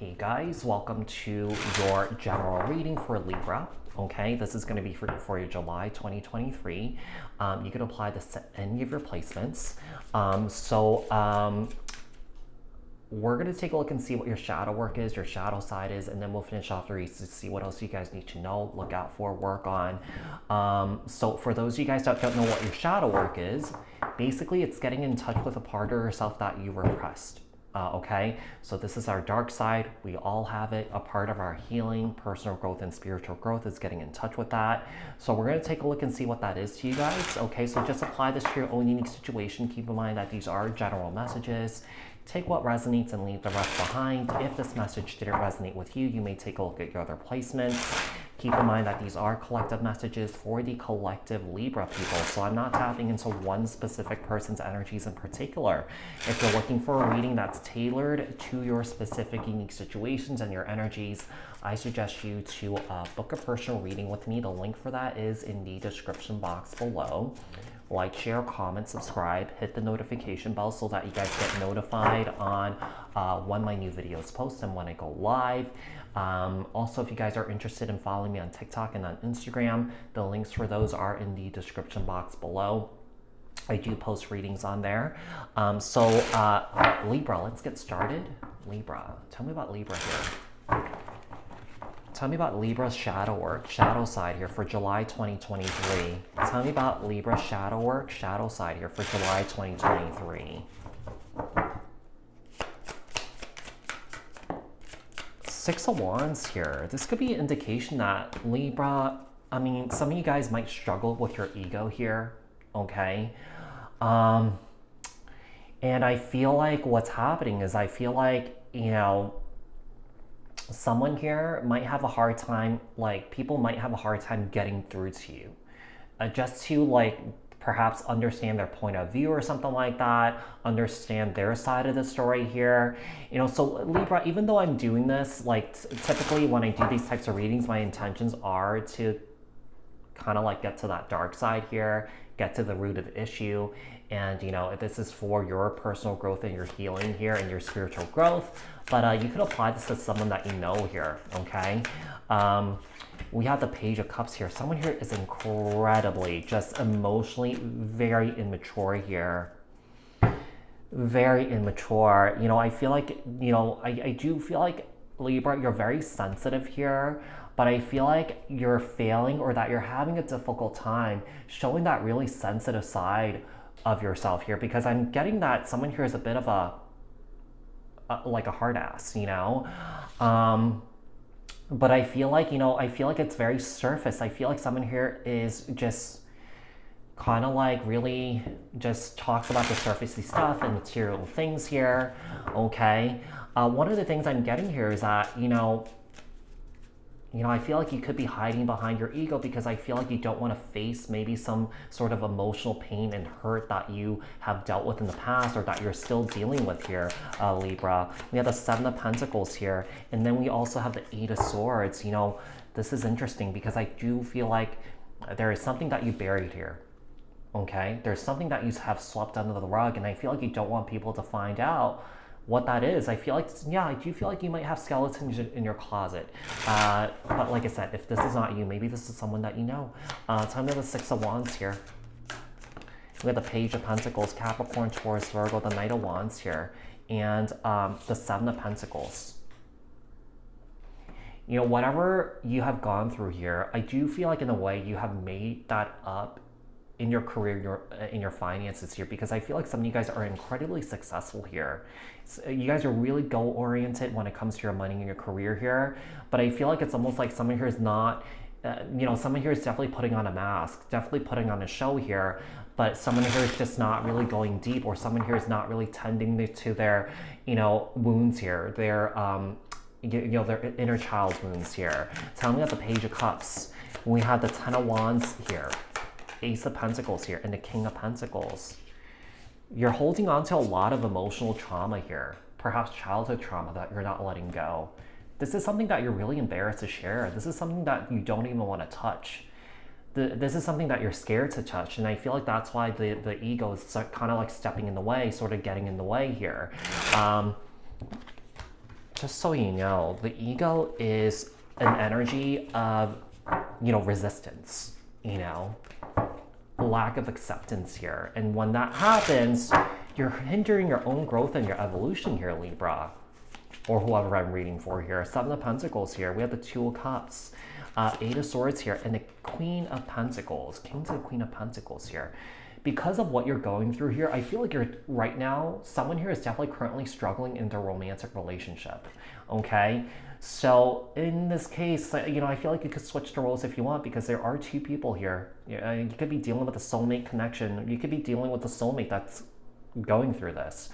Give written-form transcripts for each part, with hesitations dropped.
Hey guys, welcome to your general reading for Libra. Okay, this is going to be for your July 2023. You can apply this to any of your placements. We're going to take a look and see what your shadow work is, your shadow side is, and then we'll finish off the reads to see what else you guys need to know, look out for, work on. So for those of you guys that don't know what your shadow work is, basically it's getting in touch with a part of yourself that you repressed. Okay, so this is our dark side. We all have it. A part of our healing, personal growth, and spiritual growth is getting in touch with that. So we're going to take a look and see what that is to you guys. Okay, so just apply this to your own unique situation. Keep in mind that these are general messages. Take what resonates and leave the rest behind. If this message didn't resonate with you, you may take a look at your other placements. Keep in mind that these are collective messages for the collective Libra people. So I'm not tapping into one specific person's energies in particular. If you're looking for a reading that's tailored to your specific unique situations and your energies, I suggest you to book a personal reading with me. The link for that is in the description box below. Like, share, comment, subscribe, hit the notification bell so that you guys get notified on when my new videos post and when I go live. Also, if you guys are interested in following me on TikTok and on Instagram, the links for those are in the description box below. I do post readings on there. Libra, let's get started. Libra, tell me about Libra here. Tell me about Libra's shadow work, shadow side here for July 2023. Tell me about Libra's shadow work, shadow side here for July 2023. Six of Wands here. This could be an indication that Libra, I mean, some of you guys might struggle with your ego here, okay? And I feel like what's happening is I feel like, you know, someone here might have a hard time, like people might have a hard time getting through to you. Just to like perhaps understand their point of view or something like that, understand their side of the story here. You know, so Libra, even though I'm doing this, like typically when I do these types of readings, my intentions are to kind of like get to that dark side here, get to the root of the issue. And, you know, this is for your personal growth and your healing here and your spiritual growth. But you could apply this to someone that you know here, okay? We have the Page of Cups here. Someone here is incredibly, just emotionally very immature here. Very immature. You know, I feel like, you know, I do feel like, Libra, you're very sensitive here. But I feel like you're failing or that you're having a difficult time showing that really sensitive side of yourself here, because I'm getting that someone here is a bit of like a hard ass, you know? But I feel like, you know, I feel like it's very surface. I feel like someone here is just kind of like really just talks about the surfacey stuff and material things here, okay? One of the things I'm getting here is that, you know, I feel like you could be hiding behind your ego because I feel like you don't want to face maybe some sort of emotional pain and hurt that you have dealt with in the past or that you're still dealing with here, Libra. We have the Seven of Pentacles here, and then we also have the Eight of Swords. You know, this is interesting because I do feel like there is something that you buried here, okay? There's something that you have swept under the rug, and I feel like you don't want people to find out what that is. I feel like, yeah, I do feel like you might have skeletons in your closet. But like I said, if this is not you, maybe this is someone that you know. Tell me the Six of Wands here. We have the Page of Pentacles, Capricorn, Taurus, Virgo, the Knight of Wands here, and the Seven of Pentacles. You know, whatever you have gone through here, I do feel like in a way you have made that up in your career, in your finances here, because I feel like some of you guys are incredibly successful here. So you guys are really goal-oriented when it comes to your money and your career here, but I feel like it's almost like someone here is not, you know, someone here is definitely putting on a mask, definitely putting on a show here, but someone here is just not really going deep, or someone here is not really tending to their, you know, wounds here, their, you know, their inner child wounds here. Tell me about the Page of Cups. We have the Ten of Wands here, Ace of Pentacles here, and the King of Pentacles. You're holding on to a lot of emotional trauma here, perhaps childhood trauma that you're not letting go. This is something that you're really embarrassed to share. This is something that you don't even want to touch. This is something that you're scared to touch, and I feel like that's why the ego is kind of like stepping in the way, sort of getting in the way here. just so you know, the ego is an energy of, resistance, lack of acceptance here. And when that happens, you're hindering your own growth and your evolution here, Libra, or whoever I'm reading for here. Seven of Pentacles here. We have the Two of Cups, Eight of Swords here, and the Queen of Pentacles, King to the Queen of Pentacles here. Because of what you're going through here, I feel like you're right now, someone here is definitely currently struggling in their romantic relationship, okay? So in this case, I feel like you could switch the roles if you want, because there are two people here. You could be dealing with a soulmate connection. You could be dealing with a soulmate that's going through this.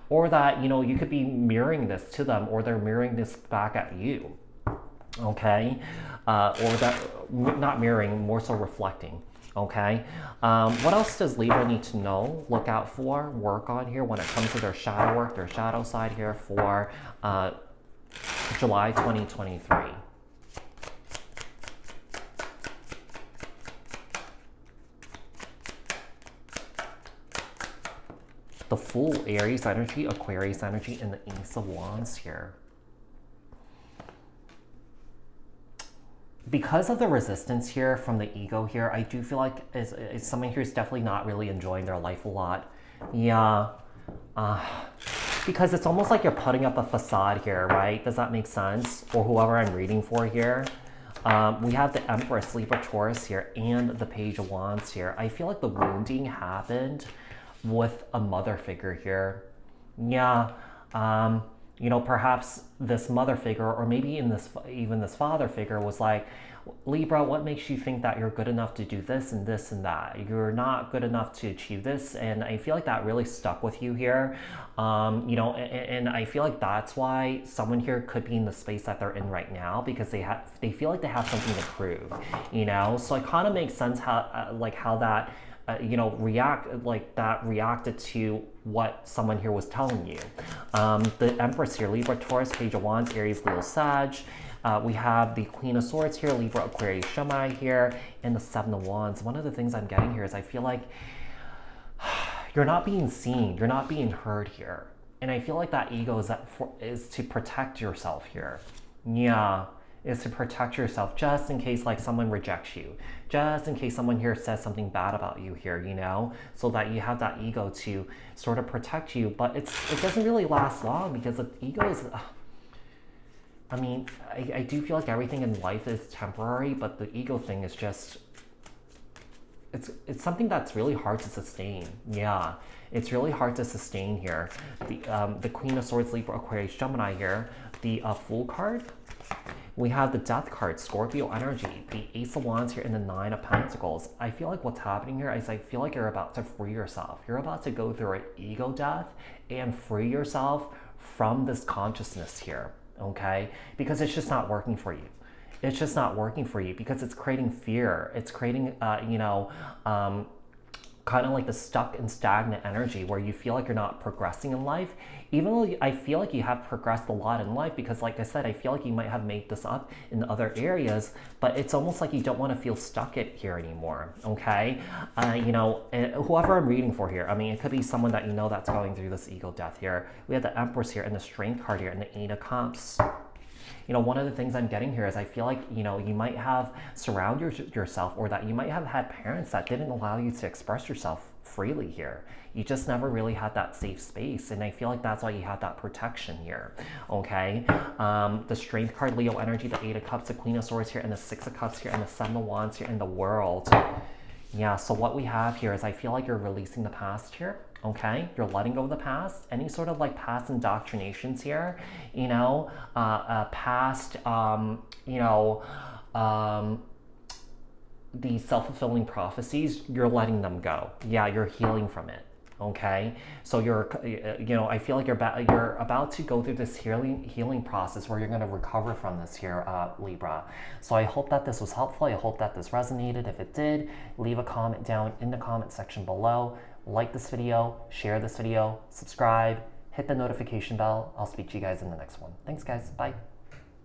Or that, you could be mirroring this to them, or they're mirroring this back at you, okay? Or that, not mirroring, more so reflecting. Okay, what else does Libra need to know, look out for, work on here when it comes to their shadow work, their shadow side here for July 2023? The Fool, Aries energy, Aquarius energy, and the Ace of Wands here. Because of the resistance here from the ego here, I do feel like it's someone here is definitely not really enjoying their life a lot. Yeah. Because it's almost like you're putting up a facade here, right? Does that make sense? Or whoever I'm reading for here. We have the Empress, Libra, Taurus here, and the Page of Wands here. I feel like the wounding happened with a mother figure here. Yeah. Perhaps this mother figure, or maybe even this father figure, was like, Libra, what makes you think that you're good enough to do this and this and that? You're not good enough to achieve this. And I feel like that really stuck with you here. And I feel like that's why someone here could be in the space that they're in right now, because they feel like they have something to prove, So it kind of makes sense how that reacted to what someone here was telling you. The Empress here, Libra, Taurus, Page of Wands, Aries, Leo, Sag. We have the Queen of Swords here, Libra, Aquarius, Gemini here, and the Seven of Wands. One of the things I'm getting here is I feel like you're not being seen, you're not being heard here. And I feel like that ego is to protect yourself here. Yeah. Is to protect yourself just in case someone rejects you, just in case someone here says something bad about you here, so that you have that ego to sort of protect you. But it doesn't really last long, because the ego is, I do feel like everything in life is temporary, but the ego thing is just, it's something that's really hard to sustain. Yeah, it's really hard to sustain here. The Queen of Swords, Libra, Aquarius, Gemini here, the Fool card. We have the Death card, Scorpio energy, the Ace of Wands here, and the Nine of Pentacles. I feel like what's happening here is I feel like you're about to free yourself. You're about to go through an ego death and free yourself from this consciousness here, okay? Because it's just not working for you. It's just not working for you because it's creating fear. It's creating, kind of like the stuck and stagnant energy where you feel like you're not progressing in life, even though I feel like you have progressed a lot in life, because like I said, I feel like you might have made this up in other areas, but it's almost like you don't want to feel stuck here anymore, okay? Whoever I'm reading for here, it could be someone that that's going through this ego death here. We have the Empress here and the Strength card here and the Eight of Cups. One of the things I'm getting here is I feel like, you might have surrounded yourself, or that you might have had parents that didn't allow you to express yourself freely here. You just never really had that safe space. And I feel like that's why you have that protection here, okay? The Strength card, Leo energy, the Eight of Cups, the Queen of Swords here, and the Six of Cups here, and the Seven of Wands here, and the World. Yeah, so what we have here is I feel like you're releasing the past here. Okay, you're letting go of the past, any sort of past indoctrinations here, past, the self-fulfilling prophecies, you're letting them go. Yeah, you're healing from it. Okay, so I feel like you're about to go through this healing process where you're going to recover from this here, Libra. So I hope that this was helpful. I hope that this resonated. If it did, leave a comment down in the comment section below. Like this video, share this video, subscribe, hit the notification bell. I'll speak to you guys in the next one. Thanks, guys. Bye.